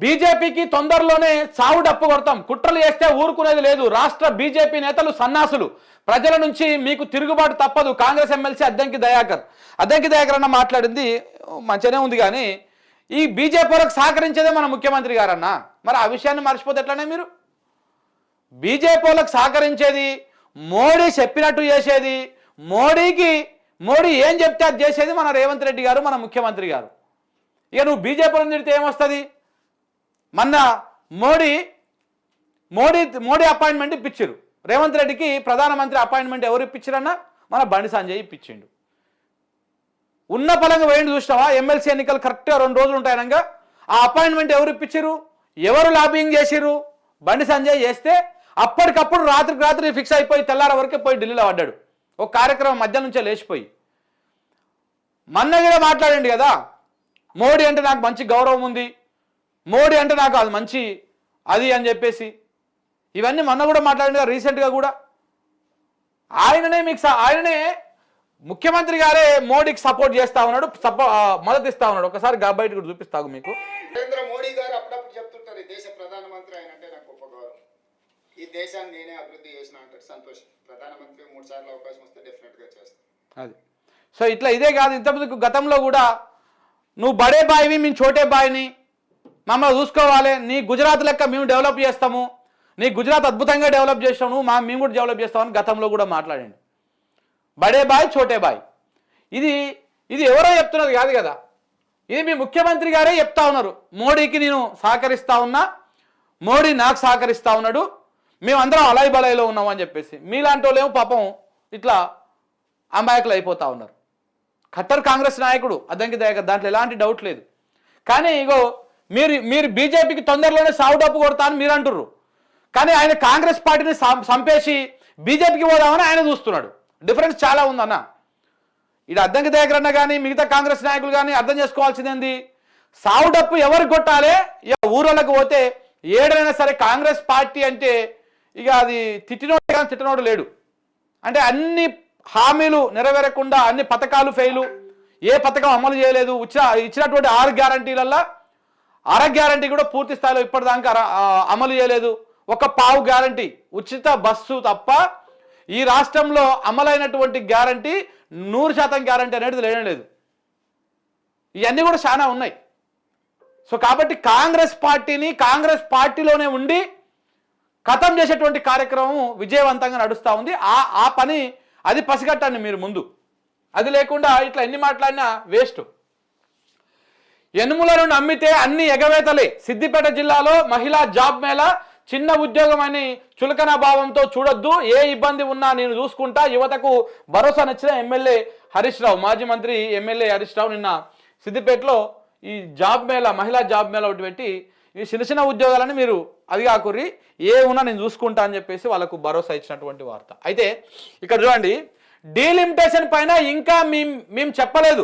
బీజేపీకి తొందరలోనే చావు డప్పు కొడతాం, కుట్రలు చేస్తే ఊరుకునేది లేదు. రాష్ట్ర బీజేపీ నేతలు సన్నాసులు, ప్రజల నుంచి మీకు తిరుగుబాటు తప్పదు. కాంగ్రెస్ ఎమ్మెల్సీ అద్దంకి దయాకర్ అన్న మాట్లాడింది మంచిగానే ఉంది, కానీ ఈ బీజేపీలకు సహకరించేదే మన ముఖ్యమంత్రి గారన్న. మరి ఆ విషయాన్ని మర్చిపోతే ఎట్లనే మీరు? బీజేపీలకు సహకరించేది, మోడీ చెప్పినట్టు చేసేది, మోడీ ఏం చెప్తే అది చేసేది మన రేవంత్ రెడ్డి గారు, మన ముఖ్యమంత్రి గారు. ఇక నువ్వు బీజేపీలను తిడితే ఏమొస్తుంది? మొన్న మోడీ అపాయింట్మెంట్ ఇప్పించారు రేవంత్ రెడ్డికి. ప్రధానమంత్రి అపాయింట్మెంట్ ఎవరు ఇప్పించారన్నా? మన బండి సంజయ్ ఇప్పించిండు. ఉన్న పలంగా వేయండి చూసినావా? ఎమ్మెల్సీ ఎన్నికలు కరెక్ట్గా 2 రోజులు ఉంటాయనగా ఆ అపాయింట్మెంట్ ఎవరు ఇప్పించారు? ఎవరు లాబింగ్ చేసిరు? బండి సంజయ్ చేస్తే అప్పటికప్పుడు రాత్రికి రాత్రి ఫిక్స్ అయిపోయి తెల్లార వరకే పోయి ఢిల్లీలో పడ్డాడు. ఒక కార్యక్రమం మధ్య నుంచే లేచిపోయి మన్నగిరే మాట్లాడండి కదా, మోడీ అంటే నాకు మంచి గౌరవం ఉంది, మోడీ అంటే నాకు అది మంచి అది అని చెప్పేసి ఇవన్నీ మొన్న కూడా మాట్లాడింది కదా, రీసెంట్గా కూడా. ఆయననే ముఖ్యమంత్రి గారే మోడీకి సపోర్ట్ చేస్తా ఉన్నాడు, మద్దతు ఇస్తా ఉన్నాడు. ఒకసారి బయట కూడా చూపిస్తాగు మీకు. నరేంద్ర మోడీ గారు అప్పుడప్పుడు చెప్తుంటారు, ఈ దేశ ప్రధానమంత్రి ఆయన అంటే నాకు గొప్ప గౌరవం, ఈ దేశాన్ని నేనే అభివృద్ధి చేసిన అంటారు. సంతోషం. ప్రధానమంత్రి 3 సార్లు అవకాశం వస్తే డెఫినెట్ గా చేస్తాను. అది సో ఇట్లా ఇదే కాదు, ఇంతకుముందు గతంలో కూడా నువ్వు బడే బాయివి, మేము చోటే బాయిని, మమ్మల్ని చూసుకోవాలి, నీ గుజరాత్ లెక్క మేము డెవలప్ చేస్తాము, నీ గుజరాత్ అద్భుతంగా డెవలప్ చేస్తాము, మేము కూడా డెవలప్ చేస్తామని గతంలో కూడా మాట్లాడండి. బడే బాయ్ చోటే బాయ్, ఇది ఎవరో చెప్తున్నది కాదు కదా, ఇది మీ ముఖ్యమంత్రి గారే చెప్తా ఉన్నారు. మోడీకి నేను సహకరిస్తా ఉన్నా, మోడీ నాకు సహకరిస్తా ఉన్నాడు, మేమందరం అలాయి బలాయిలో ఉన్నాం అని చెప్పేసి. మీలాంటి వాళ్ళేమో పాపం ఇట్లా అమాయకులు అయిపోతా ఉన్నారు. ఖట్టర్ కాంగ్రెస్ నాయకుడు అద్దంకి దయాకర్, దాంట్లో ఎలాంటి డౌట్ లేదు. కానీ ఇగో మీరు బీజేపీకి తొందరలోనే సాగు డప్పు కొడతా అని మీరు అంటుర్రు, కానీ ఆయన కాంగ్రెస్ పార్టీని చంపేసి బీజేపీకి పోదామని ఆయన చూస్తున్నాడు. డిఫరెన్స్ చాలా ఉందన్న. ఇది అద్దంకి దయాకర్ అన్న కానీ మిగతా కాంగ్రెస్ నాయకులు కానీ అర్థం చేసుకోవాల్సింది ఏంది, సాగు డప్పు ఎవరికి కొట్టాలి? ఇక ఊరోళ్ళకి పోతే ఏడైనా సరే కాంగ్రెస్ పార్టీ అంటే ఇక అది తిట్టినోడు కానీ తిట్టినోడు లేడు. అంటే అన్ని హామీలు నెరవేరకుండా, అన్ని పథకాలు ఫెయిలు, ఏ పథకం అమలు చేయలేదు. ఇచ్చినటువంటి 6 గ్యారంటీలల్లో 6 గ్యారంటీ కూడా పూర్తి స్థాయిలో ఇప్పటిదాకా అమలు చేయలేదు. ఒక పావు గ్యారంటీ ఉచిత బస్సు తప్ప ఈ రాష్ట్రంలో అమలైనటువంటి గ్యారంటీ 100% గ్యారంటీ అనేది లేదు. ఇవన్నీ కూడా చాలా ఉన్నాయి. సో కాబట్టి కాంగ్రెస్ పార్టీలోనే ఉండి ఖతం చేసేటువంటి కార్యక్రమం విజయవంతంగా నడుస్తూ ఉంది. ఆ పని అది పసిగట్టండి మీరు ముందు. అది లేకుండా ఇట్లా ఎన్ని మాట్లాడినా వేస్ట్. ఎనుములను నమ్మితే అన్ని ఎగవేతలే. సిద్దిపేట జిల్లాలో మహిళా జాబ్ మేళా. చిన్న ఉద్యోగం అని చులకన భావంతో చూడొద్దు, ఏ ఇబ్బంది ఉన్నా నేను చూసుకుంటా. యువతకు భరోసానిచ్చిన ఎమ్మెల్యే హరీష్ రావు, మాజీ మంత్రి ఎమ్మెల్యే హరీష్ రావు నిన్న సిద్దిపేటలో ఈ జాబ్ మేళా, మహిళా జాబ్ మేళా ఒకటి పెట్టి ఈ చిన్న ఉద్యోగాలని మీరు అది కాకుర్రి, ఏ ఉన్నా నేను చూసుకుంటా అని చెప్పేసి వాళ్ళకు భరోసా ఇచ్చినటువంటి వార్త. అయితే ఇక్కడ చూడండి, డీలిమిటేషన్ పైన ఇంకా మేము చెప్పలేదు,